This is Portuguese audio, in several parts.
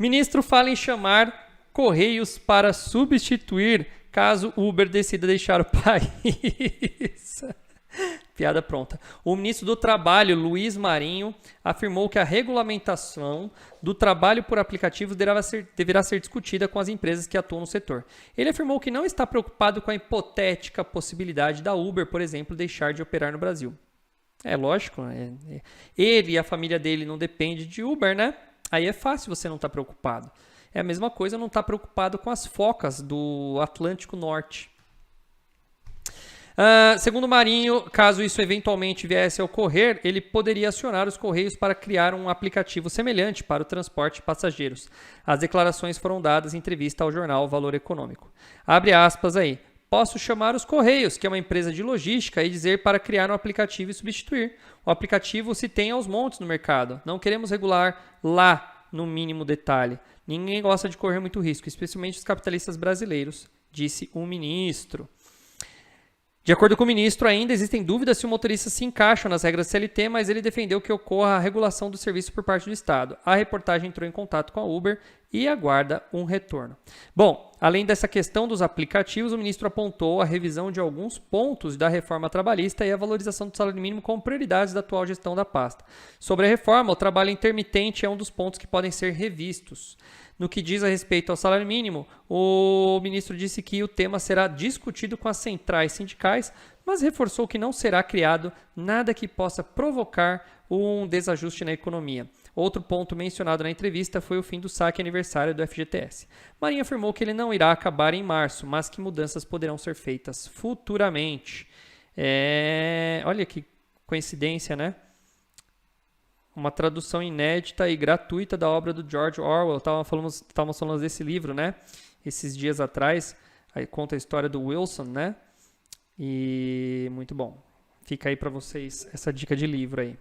Ministro fala em chamar Correios para substituir caso Uber decida deixar o país. Piada pronta. O ministro do Trabalho, Luiz Marinho, afirmou que a regulamentação do trabalho por aplicativos deverá ser discutida com as empresas que atuam no setor. Ele afirmou que não está preocupado com a hipotética possibilidade da Uber, por exemplo, deixar de operar no Brasil. É lógico, ele e a família dele não dependem de Uber, né? Aí é fácil você não estar preocupado. É a mesma coisa não estar preocupado com as focas do Atlântico Norte. Segundo Marinho, caso isso eventualmente viesse a ocorrer, ele poderia acionar os Correios para criar um aplicativo semelhante para o transporte de passageiros. As declarações foram dadas em entrevista ao jornal Valor Econômico. Abre aspas aí. Posso chamar os Correios, que é uma empresa de logística, e dizer para criar um aplicativo e substituir. O aplicativo se tem aos montes no mercado. Não queremos regular lá no mínimo detalhe. Ninguém gosta de correr muito risco, especialmente os capitalistas brasileiros, disse o ministro. De acordo com o ministro, ainda existem dúvidas se o motorista se encaixa nas regras CLT, mas ele defendeu que ocorra a regulação do serviço por parte do Estado. A reportagem entrou em contato com a Uber e aguarda um retorno. Bom, além dessa questão dos aplicativos, o ministro apontou a revisão de alguns pontos da reforma trabalhista e a valorização do salário mínimo como prioridades da atual gestão da pasta. Sobre a reforma, o trabalho intermitente é um dos pontos que podem ser revistos. No que diz a respeito ao salário mínimo, o ministro disse que o tema será discutido com as centrais sindicais, mas reforçou que não será criado nada que possa provocar um desajuste na economia. Outro ponto mencionado na entrevista foi o fim do saque aniversário do FGTS. Marinho afirmou que ele não irá acabar em março, mas que mudanças poderão ser feitas futuramente. Olha que coincidência, né? Uma tradução inédita e gratuita da obra do George Orwell. Estávamos falando desse livro, né? Esses dias atrás. Aí conta a história do Wilson, né? E muito bom. Fica aí para vocês essa dica de livro aí,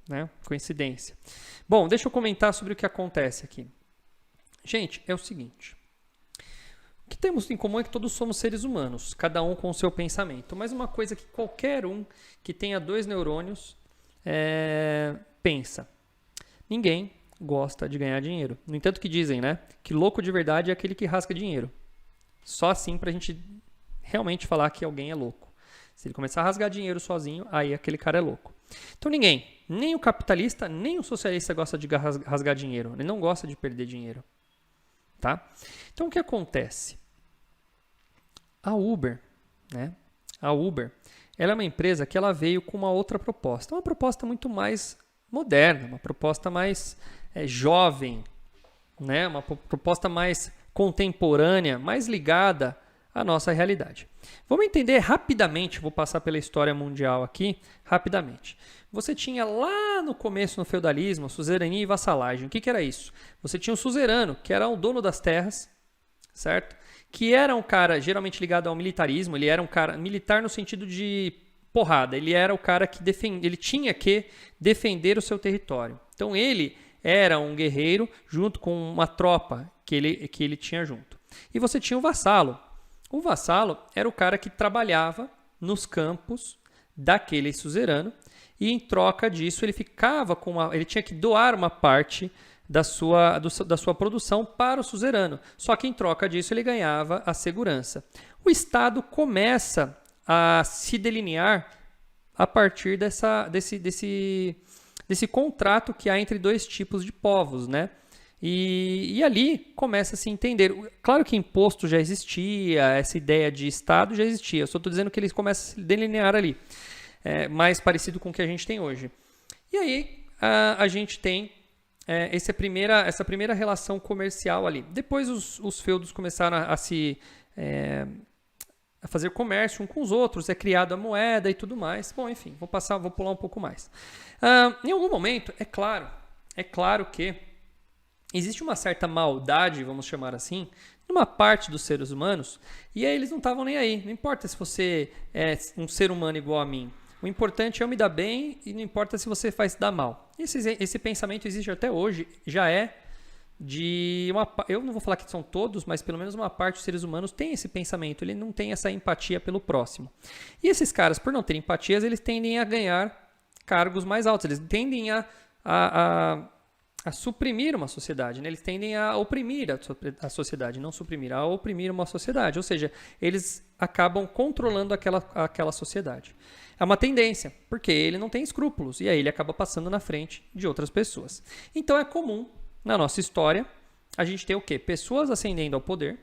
né? Coincidência. Bom, deixa eu comentar sobre o que acontece aqui. Gente, é o seguinte. O que temos em comum é que todos somos seres humanos, cada um com o seu pensamento. Mas uma coisa que qualquer um que tenha 2 neurônios pensa. Ninguém gosta de ganhar dinheiro. No entanto que dizem, né? Que louco de verdade é aquele que rasga dinheiro. Só assim pra gente realmente falar que alguém é louco. Se ele começar a rasgar dinheiro sozinho, aí aquele cara é louco. Então ninguém, nem o capitalista, nem o socialista gosta de rasgar dinheiro. Ele não gosta de perder dinheiro. Tá? Então o que acontece? A Uber, né? A Uber, ela é uma empresa que ela veio com uma outra proposta. Uma proposta muito mais moderna, uma proposta mais jovem, né? Uma proposta mais contemporânea, mais ligada à nossa realidade. Vamos entender rapidamente, vou passar pela história mundial aqui, rapidamente. Você tinha lá no começo, no feudalismo, suzerania e vassalagem. O que era isso? Você tinha o suzerano, que era o dono das terras, certo? Que era um cara geralmente ligado ao militarismo, ele era um cara militar no sentido de porrada, ele era o cara que ele tinha que defender o seu território. Então ele era um guerreiro junto com uma tropa que ele tinha junto. E você tinha o vassalo. O vassalo era o cara que trabalhava nos campos daquele suzerano e em troca disso ele ficava ele tinha que doar uma parte da sua produção para o suzerano. Só que em troca disso ele ganhava a segurança. O Estado começa a se delinear a partir desse contrato que há entre 2 tipos de povos, né? E ali começa a se entender. Claro que imposto já existia, essa ideia de Estado já existia. Eu só estou dizendo que eles começam a se delinear ali. Mais parecido com o que a gente tem hoje. E aí a gente tem essa primeira relação comercial ali. Depois os feudos começaram a fazer comércio um com os outros, é criada a moeda e tudo mais. Bom, enfim, vou pular um pouco mais. Em algum momento, é claro que existe uma certa maldade, vamos chamar assim, numa parte dos seres humanos, e aí eles não estavam nem aí. Não importa se você é um ser humano igual a mim. O importante é eu me dar bem e não importa se você faz dar mal. Esse pensamento existe até hoje, já eu não vou falar que são todos, mas pelo menos uma parte dos seres humanos tem esse pensamento, ele não tem essa empatia pelo próximo. E esses caras, por não terem empatias, eles tendem a ganhar cargos mais altos, eles tendem a a suprimir uma sociedade, né? Eles tendem a oprimir a sociedade, não suprimir, a oprimir uma sociedade. Ou seja, eles acabam controlando aquela sociedade. É uma tendência, porque ele não tem escrúpulos, e aí ele acaba passando na frente de outras pessoas. Então é comum, na nossa história, a gente ter o quê? Pessoas ascendendo ao poder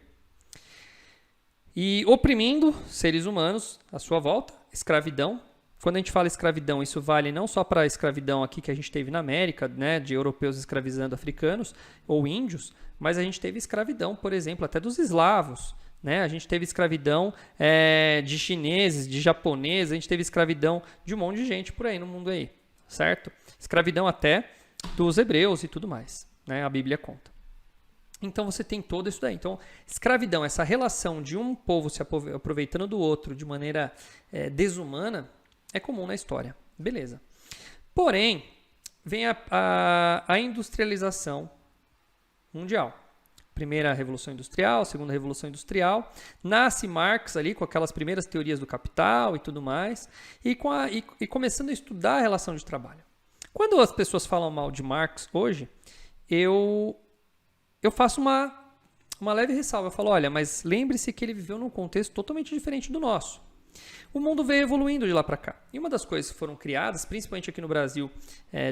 e oprimindo seres humanos à sua volta, escravidão. Quando a gente fala escravidão, isso vale não só para a escravidão aqui que a gente teve na América, né, de europeus escravizando africanos ou índios, mas a gente teve escravidão, por exemplo, até dos eslavos, né? A gente teve escravidão de chineses, de japoneses, a gente teve escravidão de um monte de gente por aí no mundo aí, certo? Escravidão até dos hebreus e tudo mais, né? A Bíblia conta. Então você tem todo isso daí. Então, escravidão, essa relação de um povo se aproveitando do outro de maneira desumana, é comum na história. Beleza. Porém, vem a industrialização mundial. Primeira Revolução Industrial, Segunda Revolução Industrial. Nasce Marx ali com aquelas primeiras teorias do capital e tudo mais. E começando a estudar a relação de trabalho. Quando as pessoas falam mal de Marx hoje, eu faço uma leve ressalva. Eu falo, olha, mas lembre-se que ele viveu num contexto totalmente diferente do nosso. O mundo veio evoluindo de lá para cá. E uma das coisas que foram criadas, principalmente aqui no Brasil,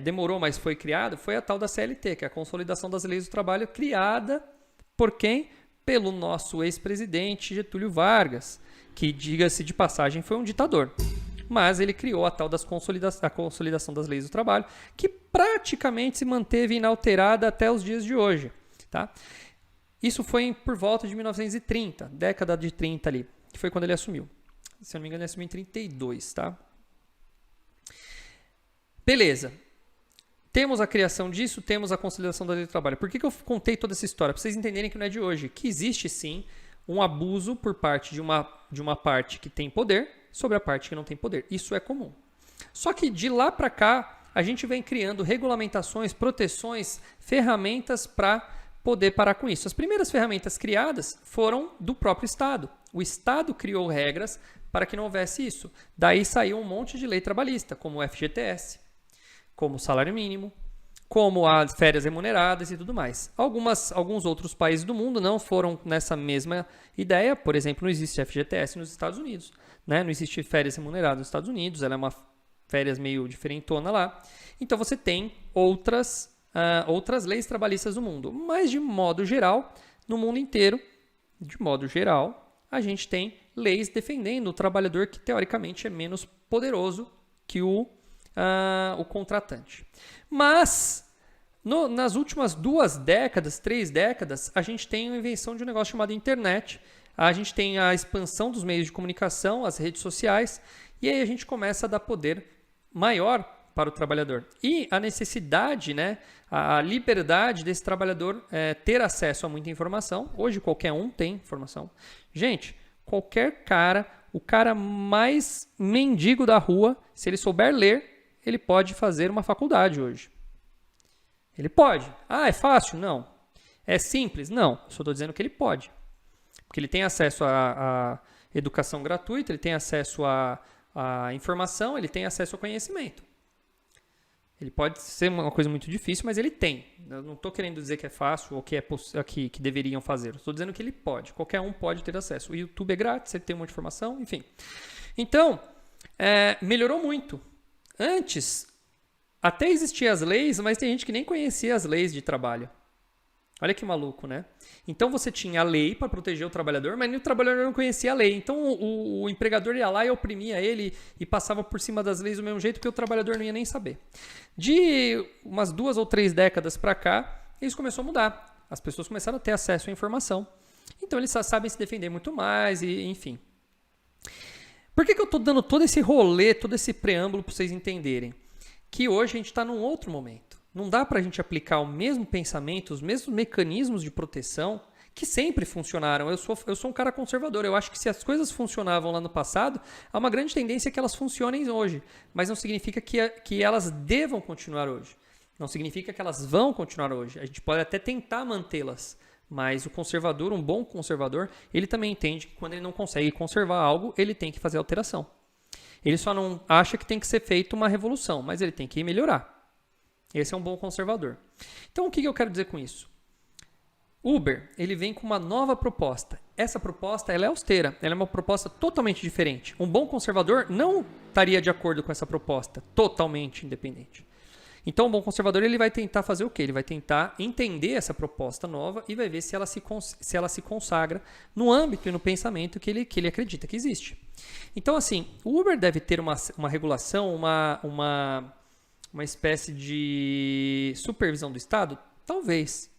demorou, mas foi criada, foi a tal da CLT, que é a Consolidação das Leis do Trabalho, criada por quem? Pelo nosso ex-presidente Getúlio Vargas, que, diga-se de passagem, foi um ditador. Mas ele criou a tal da Consolidação das Leis do Trabalho, que praticamente se manteve inalterada até os dias de hoje. Tá? Isso foi por volta de 1930, década de 30 ali, que foi quando ele assumiu. Se eu não me engano, ele assumiu em 32, tá? Beleza. Temos a criação disso, temos a consolidação da lei do trabalho. Por que eu contei toda essa história? Para vocês entenderem que não é de hoje. Que existe, sim, um abuso por parte de uma parte que tem poder sobre a parte que não tem poder. Isso é comum. Só que de lá para cá, a gente vem criando regulamentações, proteções, ferramentas para poder parar com isso. As primeiras ferramentas criadas foram do próprio Estado. O Estado criou regras para que não houvesse isso. Daí saiu um monte de lei trabalhista, como o FGTS, como o salário mínimo, como as férias remuneradas e tudo mais. Alguns outros países do mundo não foram nessa mesma ideia. Por exemplo, não existe FGTS nos Estados Unidos, né? Não existe férias remuneradas nos Estados Unidos. Ela é uma férias meio diferentona lá. Então você tem outras leis trabalhistas no mundo. Mas, de modo geral, no mundo inteiro, de modo geral, a gente tem leis defendendo o trabalhador que, teoricamente, é menos poderoso que o contratante. Mas, nas últimas 2 décadas, 3 décadas, a gente tem a invenção de um negócio chamado internet. A gente tem a expansão dos meios de comunicação, as redes sociais, e aí a gente começa a dar poder maior para o trabalhador. E a necessidade, né, a liberdade desse trabalhador ter acesso a muita informação. Hoje qualquer um tem informação. Gente, qualquer cara, o cara mais mendigo da rua, se ele souber ler, ele pode fazer uma faculdade hoje. Ele pode. Ah, é fácil? Não. É simples? Não. Só estou dizendo que ele pode. Porque ele tem acesso a educação gratuita, ele tem acesso a informação, ele tem acesso ao conhecimento. Ele pode ser uma coisa muito difícil, mas ele tem. Eu não estou querendo dizer que é fácil ou que que deveriam fazer. Estou dizendo que ele pode. Qualquer um pode ter acesso. O YouTube é grátis, ele tem um monte de informação, enfim. Então, melhorou muito. Antes, até existiam as leis, mas tem gente que nem conhecia as leis de trabalho. Olha que maluco, né? Então você tinha a lei para proteger o trabalhador, mas o trabalhador não conhecia a lei. Então o empregador ia lá e oprimia ele e passava por cima das leis do mesmo jeito, porque o trabalhador não ia nem saber. De umas 2 ou 3 décadas para cá, isso começou a mudar. As pessoas começaram a ter acesso à informação. Então eles sabem se defender muito mais, e enfim. Por que eu estou dando todo esse rolê, todo esse preâmbulo para vocês entenderem? Que hoje a gente está num outro momento. Não dá para a gente aplicar o mesmo pensamento, os mesmos mecanismos de proteção que sempre funcionaram. Eu sou um cara conservador. Eu acho que se as coisas funcionavam lá no passado, há uma grande tendência que elas funcionem hoje. Mas não significa que elas devam continuar hoje. Não significa que elas vão continuar hoje. A gente pode até tentar mantê-las. Mas o conservador, um bom conservador, ele também entende que quando ele não consegue conservar algo, ele tem que fazer alteração. Ele só não acha que tem que ser feita uma revolução, mas ele tem que melhorar. Esse é um bom conservador. Então, o que eu quero dizer com isso? Uber, ele vem com uma nova proposta. Essa proposta, ela é austera, ela é uma proposta totalmente diferente. Um bom conservador não estaria de acordo com essa proposta, totalmente independente. Então, um bom conservador, ele vai tentar fazer o quê? Ele vai tentar entender essa proposta nova e vai ver se ela se consagra no âmbito e no pensamento que ele acredita que existe. Então, assim, o Uber deve ter uma regulação, uma espécie de supervisão do Estado? Talvez.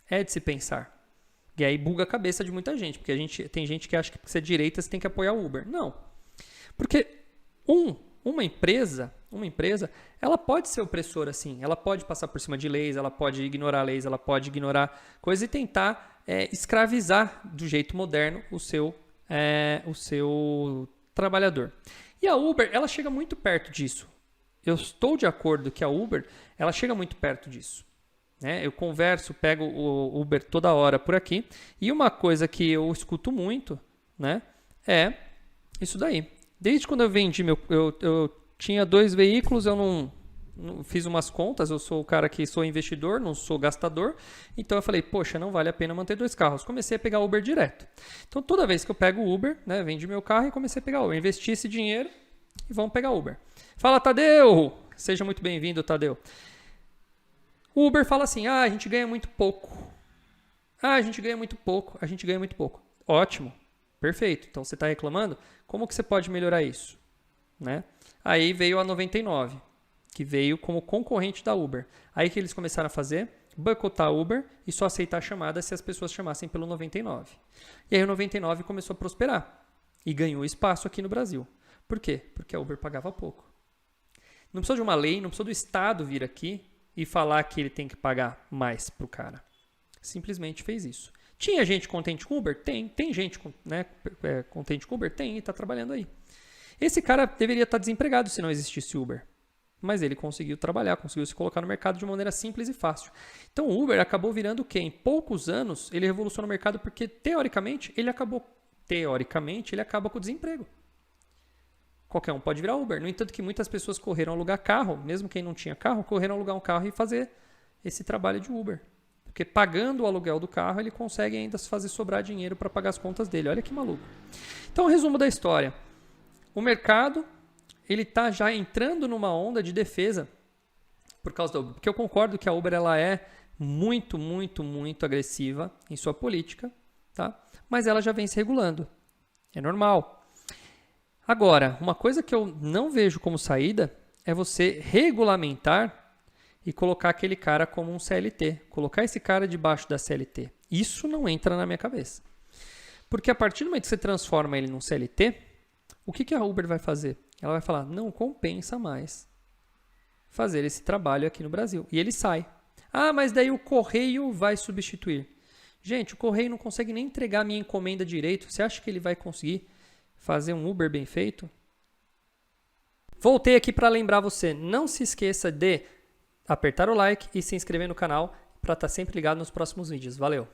É de se pensar. E aí buga a cabeça de muita gente, porque tem gente que acha que para ser direita você tem que apoiar o Uber. Não. Porque uma empresa, ela pode ser opressora assim, ela pode passar por cima de leis, ela pode ignorar leis, ela pode ignorar coisas e tentar escravizar do jeito moderno o seu trabalhador. E a Uber, ela chega muito perto disso. Eu estou de acordo que a Uber, ela chega muito perto disso. Eu converso, pego o Uber toda hora por aqui. E uma coisa que eu escuto muito, é isso daí. Desde quando eu vendi eu tinha 2 veículos, eu não fiz umas contas, eu sou o cara que sou investidor, não sou gastador. Então eu falei, poxa, não vale a pena manter 2 carros. Comecei a pegar Uber direto. Então toda vez que eu pego o Uber, vendi meu carro e comecei a pegar Uber. Investi esse dinheiro e vamos pegar Uber. Fala, Tadeu! Seja muito bem-vindo, Tadeu. O Uber fala assim, a gente ganha muito pouco. A gente ganha muito pouco. Ótimo, perfeito. Então você está reclamando? Como que você pode melhorar isso? Aí veio a 99, que veio como concorrente da Uber. Aí que eles começaram a fazer? Boicotar a Uber e só aceitar a chamada se as pessoas chamassem pelo 99. E aí o 99 começou a prosperar e ganhou espaço aqui no Brasil. Por quê? Porque a Uber pagava pouco. Não precisou de uma lei, não precisou do Estado vir aqui e falar que ele tem que pagar mais pro cara. Simplesmente fez isso. Tinha gente contente com Uber? Tem gente contente com Uber? Tem, e está trabalhando aí. Esse cara deveria estar desempregado se não existisse Uber. Mas ele conseguiu trabalhar, conseguiu se colocar no mercado de maneira simples e fácil. Então o Uber acabou virando o quê? Em poucos anos ele revolucionou o mercado porque teoricamente ele acaba com o desemprego. Qualquer um pode virar Uber. No entanto que muitas pessoas correram alugar carro, mesmo quem não tinha carro, correram alugar um carro e fazer esse trabalho de Uber. Porque pagando o aluguel do carro, ele consegue ainda fazer sobrar dinheiro para pagar as contas dele. Olha que maluco. Então, resumo da história. O mercado, ele está já entrando numa onda de defesa por causa da Uber. Porque eu concordo que a Uber ela é muito, muito, muito agressiva em sua política, tá? Mas ela já vem se regulando. É normal. Agora, uma coisa que eu não vejo como saída é você regulamentar e colocar aquele cara como um CLT. Colocar esse cara debaixo da CLT. Isso não entra na minha cabeça. Porque a partir do momento que você transforma ele num CLT, o que a Uber vai fazer? Ela vai falar, não compensa mais fazer esse trabalho aqui no Brasil. E ele sai. Ah, mas daí o correio vai substituir. Gente, o correio não consegue nem entregar a minha encomenda direito. Você acha que ele vai conseguir fazer um Uber bem feito? Voltei aqui para lembrar você, não se esqueça de apertar o like e se inscrever no canal para estar sempre ligado nos próximos vídeos. Valeu!